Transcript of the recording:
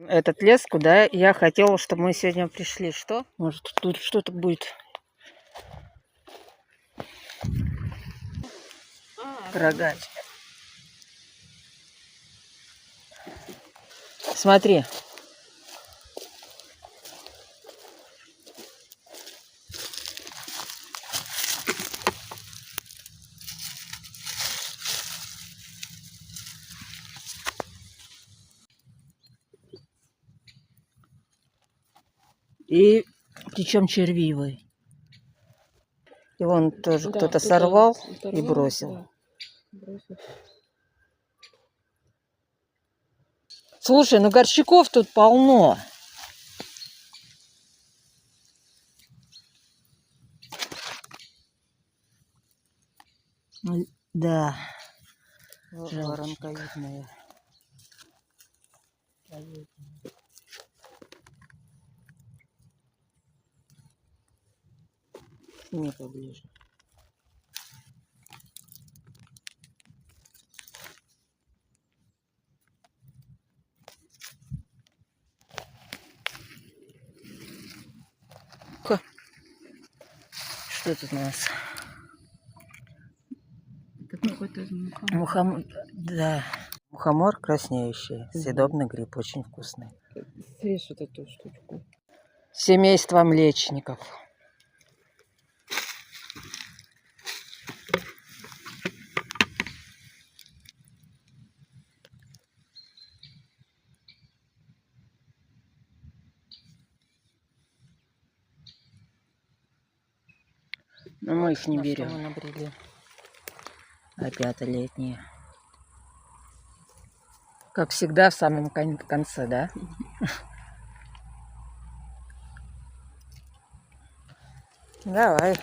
Этот лес, куда я хотела, чтобы мы сегодня пришли. Что? Может, тут что-то будет рогать. Смотри. И причем червивый. И вон тоже Да, кто-то сорвал и да, бросил. бросил. Слушай, ну горчаков тут полно. Да. Воронковидная. Не поближе. Что тут у нас? Это какой-то мухомор. Да. Мухомор краснеющий. Съедобный гриб. Очень вкусный. Срежь вот эту штучку. Семейство Млечников. Но мы их не берем. Мы набрели. Опять летние. Как всегда, в самом конце, да? Давай.